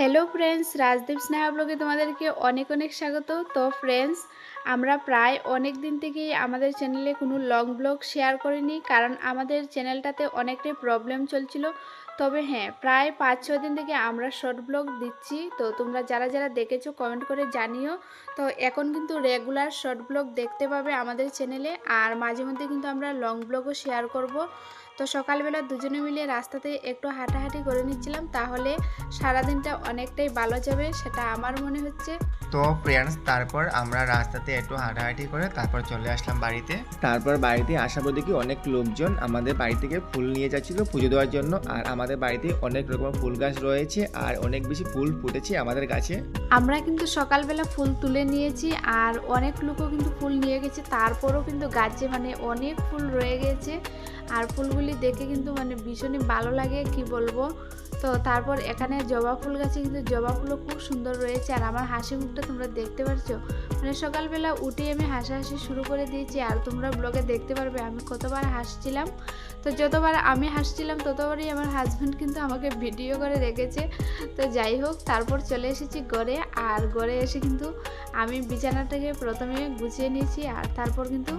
Hello friends, Rajdeep Sneha ব্লগে তোমাদেরকে অনেক অনেক স্বাগত। তো ফ্রেন্ডস, আমরা প্রায় অনেক দিন থেকেই আমাদের চ্যানেলে কোনো লং ব্লগ শেয়ার করিনি, কারণ আমাদের চ্যানেলটাতে অনেকটাই প্রবলেম চলছিল। তবে হ্যাঁ, প্রায় 5-6 দিন থেকে আমরা শর্ট ব্লগ দিচ্ছি। তো তোমরা যারা যারা দেখেছো কমেন্ট করে জানিও। তো এখন কিন্তু রেগুলার শর্ট ব্লগ দেখতে পাবে আমাদের চ্যানেলে, আর মাঝে মধ্যে কিন্তু আমরা লং ব্লগও শেয়ার করব। তো সকালবেলা দুজনে মিলে রাস্তাতে একটু হাঁটাহাঁটি করে নিচ্ছিলাম, তাহলে সারাদিনটা অনেকটাই ভালো যাবে, সেটা আমার মনে হচ্ছে। তো ফ্রেন্ডস, তারপর আমরা রাস্তাতে একটু হাঁটাহাঁটি করে তারপর চলে আসলাম বাড়িতে। তারপর বাড়িতে আসার পর দেখি অনেক লোকজন আমাদের বাড়ি থেকে ফুল নিয়ে যাচ্ছিল পুজো দেওয়ার জন্য। আর আমাদের বাড়িতে অনেক রকম ফুল গাছ রয়েছে আর অনেক বেশি ফুল ফুটেছে আমাদের গাছে। আমরা কিন্তু সকালবেলা ফুল তুলে নিয়েছি, আর অনেক লোকও কিন্তু ফুল নিয়ে গেছে। তারপরও কিন্তু গাছে অনেক ফুল রয়ে গেছে, আর ফুলগুলি দেখে কিন্তু ভীষণই ভালো লাগে, কি বলবো। তো তারপর এখানে জবা ফুল গাছে কিন্তু জবা ফুলও খুব সুন্দর রয়েছে। আর আমার হাসি মুখটা তোমরা দেখতে পারছো, সকালবেলা উঠে আমি হাসাহাসি শুরু করে দিয়েছি। আর তোমরা ব্লগে দেখতে পারবে আমি কতবার হাসছিলাম। তো যতবার আমি হাসছিলাম ততবারই আমার হাজব্যান্ড কিন্তু আমাকে ভিডিও করে রেখেছে। তো যাই হোক, তারপর চলে এসেছি ঘরে। আর ঘরে এসে কিন্তু আমি বিছানাটাকে প্রথমে গুছিয়ে নিয়েছি, আর তারপর কিন্তু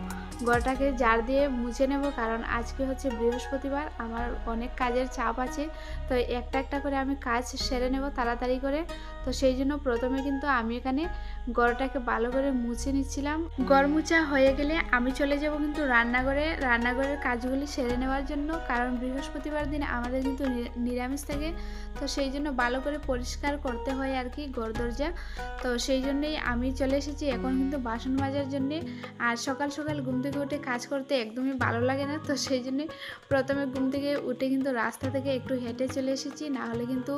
ঘরটাকে ঝাড় দিয়ে মুছে নেব, কারণ আজকে হচ্ছে বৃহস্পতিবার, আমার অনেক কাজের চাপ আছে। তো একটা একটা করে আমি কাজ সেরে নেব তাড়াতাড়ি করে। তো সেই জন্য প্রথমে কিন্তু আমি এখানে ঘরটাকে ভালো করে মুছে নিচ্ছিলাম। ঘর মুছা হয়ে গেলে আমি চলে যাব কিন্তু রান্নাঘরের কাজগুলি সেরে নেওয়ার জন্য, কারণ বৃহস্পতিবার দিন আমাদের কিন্তু নিরামিষ থাকে। তো সেই জন্য ভালো করে পরিষ্কার করতে হয় আর কি ঘর দরজা। তো সেই জন্যই আমি চলে এসেছি এখন কিন্তু বাসন মাজার জন্যে। আর সকাল সকাল ঘুম থেকে উঠে কাজ করতে একদমই ভালো লাগে না। তো সেই জন্যই প্রথমে ঘুম থেকে উঠে কিন্তু রাস্তা থেকে একটু হেঁটে চলে এসেছি, না হলে কিন্তু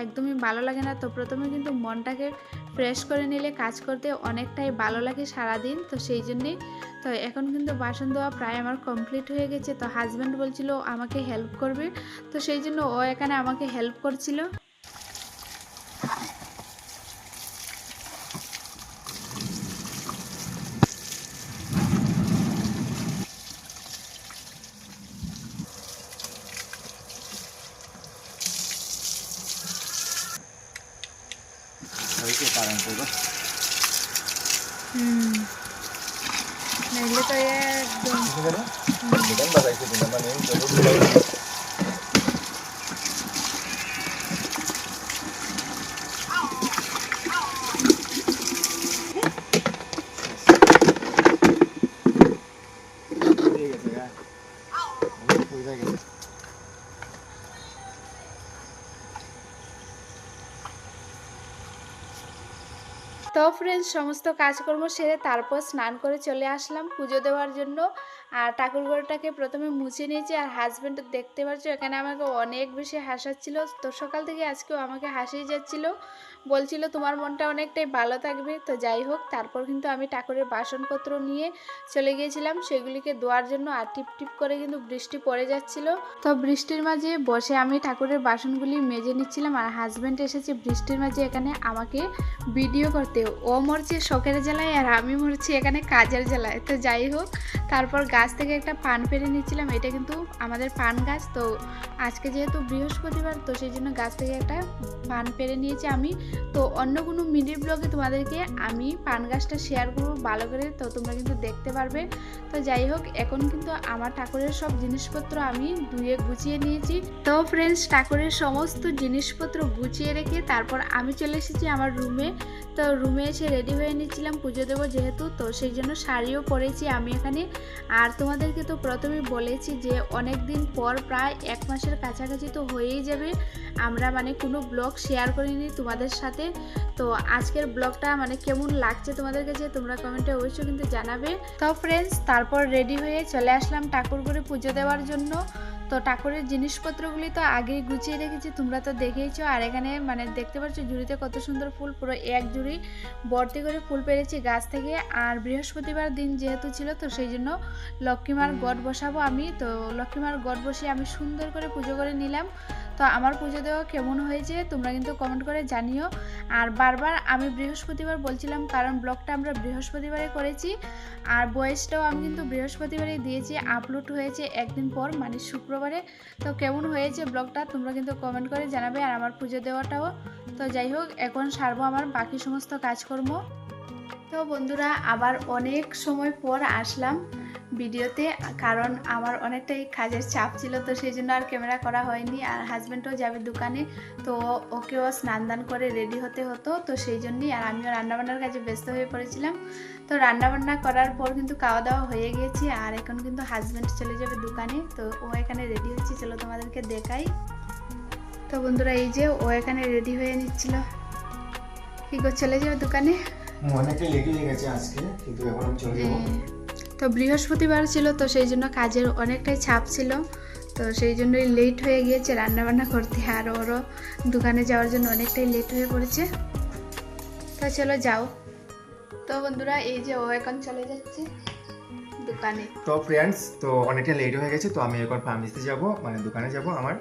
একদমই ভালো লাগে না। তো প্রথমে কিন্তু মনটাকে ফ্রেশ করে নিলে কাজ করতে অনেকটাই ভালো লাগে সারাদিন। তো সেই জন্যেই তো এখন কিন্তু বাসন ধোয়া প্রায় আমার কমপ্লিট হয়ে গেছে। তো হাজব্যান্ড বলছিল আমাকে হেল্প করবে, তো সেই জন্য ও এখানে আমাকে হেল্প করছিল। নাইলে তো একদম তো ফ্রেন্ডস, সমস্ত কাজকর্ম সেরে তারপর স্নান করে চলে আসলাম পুজো দেওয়ার জন্য। আর ঠাকুরঘরটাকে প্রথমে মুছে নিয়েছি। আর হাজব্যান্ড দেখতে পাচ্ছ এখানে আমাকে অনেক বেশি হাসাচ্ছিল। তো সকাল থেকে আজকেও আমাকে হাসিয়ে যাচ্ছিল, বলছিল তোমার মনটা অনেকটাই ভালো থাকবে। তো যাই হোক, তারপর কিন্তু আমি ঠাকুরের বাসনপত্র নিয়ে চলে গিয়েছিলাম সেগুলিকে ধোয়ার জন্য। আর টিপ টিপ করে কিন্তু বৃষ্টি পড়ে যাচ্ছিল। তো বৃষ্টির মাঝে বসে আমি ঠাকুরের বাসনগুলি মেজে নিচ্ছিলাম। আর হাজব্যান্ড এসেছে বৃষ্টির মাঝে এখানে আমাকে ভিডিও করতে। ও মরছে শখের জ্বালায় আর আমি মরছি এখানে কাজের জ্বালায়। তো যাই হোক, তারপর গাছ থেকে একটা পান পেড়ে নিচ্ছিলাম। এটা কিন্তু আমাদের পান গাছ। তো আজকে যেহেতু বৃহস্পতিবার, তো সেই জন্য গাছ থেকে একটা পান পেড়ে নিয়েছি আমি। তো অন্য কোনো মিনি ব্লগে তোমাদেরকে আমি পান গাছটা শেয়ার করবো ভালো করে, তো তোমরা কিন্তু দেখতে পারবে। তো যাই হোক, এখন কিন্তু আমার ঠাকুরের সব জিনিসপত্র আমি ধুয়ে গুছিয়ে নিয়েছি। তো ফ্রেন্ডস, ঠাকুরের সমস্ত জিনিসপত্র গুছিয়ে রেখে তারপর আমি চলে এসেছি আমার রুমে। তো রুমে এসে রেডি হয়ে নিচ্ছিলাম পুজো দেবো যেহেতু, তো সেই জন্য শাড়িও পরেছি আমি এখানে। আর তোমাদেরকে তো প্রথমে বলেছি যে অনেক দিন পর, প্রায় 1 মাসের কাছাকাছি তো হয়েই যাবে আমরা কোনো ব্লগ শেয়ার করিনি তোমাদের সাথে। তো আজকের ব্লগটা কেমন লাগছে তোমাদের কাছে তোমরা কমেন্টে অবশ্যই কিন্তু জানাবে। তো ফ্রেন্ডস, তারপর রেডি হয়ে চলে আসলাম ঠাকুর ঘরে পুজো দেওয়ার জন্য। তো ঠাকুরের জিনিসপত্রগুলি তো আগেই গুছিয়ে রেখেছি, তোমরা তো দেখেইছো। আর এখানে দেখতে পাচ্ছ ঝুড়িতে কত সুন্দর ফুল, পুরো এক ঝুড়ি ভর্তি করে ফুল পেরেছি গাছ থেকে। আর বৃহস্পতিবার দিন যেহেতু ছিল, তো সেই জন্য লক্ষ্মীমার গড় বসাবো আমি। তো লক্ষ্মীমার গড় বসিয়ে আমি সুন্দর করে পুজো করে নিলাম। তো আমার পুজো দেওয়া কেমন হয়েছে তোমরা কিন্তু কমেন্ট করে জানিও। আর বারবার আমি বৃহস্পতিবার বলছিলাম, কারণ ব্লগটা আমরা বৃহস্পতিবারে করেছি। আর ভয়েসটাও আমি কিন্তু বৃহস্পতিবারে দিয়েছি, আপলোড হয়েছে একদিন পর, শুক্রবার। শুক্রবারে। তো কেমন হয়েছে ব্লগটা তোমরা কিন্তু কমেন্ট করে জানাবে, আর আমার পুজো দেওয়াটাও। তো যাই হোক, এখন সারবো আমার বাকি সমস্ত কাজকর্ম। তো বন্ধুরা, আবার অনেক সময় পর আসলাম ভিডিওতে, কারণ আমার অনেকটাই কাজের চাপ ছিল, তো সেই জন্য আর ক্যামেরা করা হয়নি। আর হাজব্যান্ডও যাবে দোকানে, তো ওকেও স্নান দান করে রেডি হতে হতো, তো সেই জন্যই। আর আমিও রান্নাবান্নার কাজে ব্যস্ত হয়ে পড়েছিলাম। তো রান্নাবান্না করার পর কিন্তু খাওয়া দাওয়া হয়ে গিয়েছি, আর এখন কিন্তু হাজব্যান্ড চলে যাবে দোকানে। তো ও এখানে রেডি হচ্ছে, চলো তোমাদেরকে দেখাই। তো বন্ধুরা, এই যে ও এখানে রেডি হয়ে নিচ্ছিল। কি গো, চলে যাবে দোকানে? অনেকটা লেট হয়ে গেছে আজকে, কিন্তু এখন আমি চলে যাবো। তো বৃহস্পতিবার ছিল, তো সেই জন্য কাজের অনেকটাই চাপ ছিল, তো সেই জন্যই লেট হয়ে গিয়েছে রান্নাবান্না করতে। আর ওরও দোকানে যাওয়ার জন্য অনেকটাই লেট হয়ে পড়েছে। তো চলো যাও। তো বন্ধুরা, এই যে ও এখন চলে যাচ্ছে দোকানে। তো ফ্রেন্ডস, তো অনেকটা লেট হয়ে গেছে, তো আমি এখন ফার্মেসিতে যাব, মানে দোকানে যাব আমার।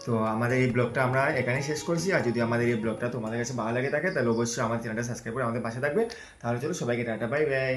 তো আমাদের এই ব্লগটা আমরা এখানেই শেষ করছি। আর যদি আমাদের এই ব্লগটা তোমাদের কাছে ভালো লাগে থাকে, তাহলে অবশ্যই আমার চ্যানেলটা সাবস্ক্রাইব করে আমাদের পাশে থাকবে। তাহলে চলো, সবাইকে টাটা, বাই বাই।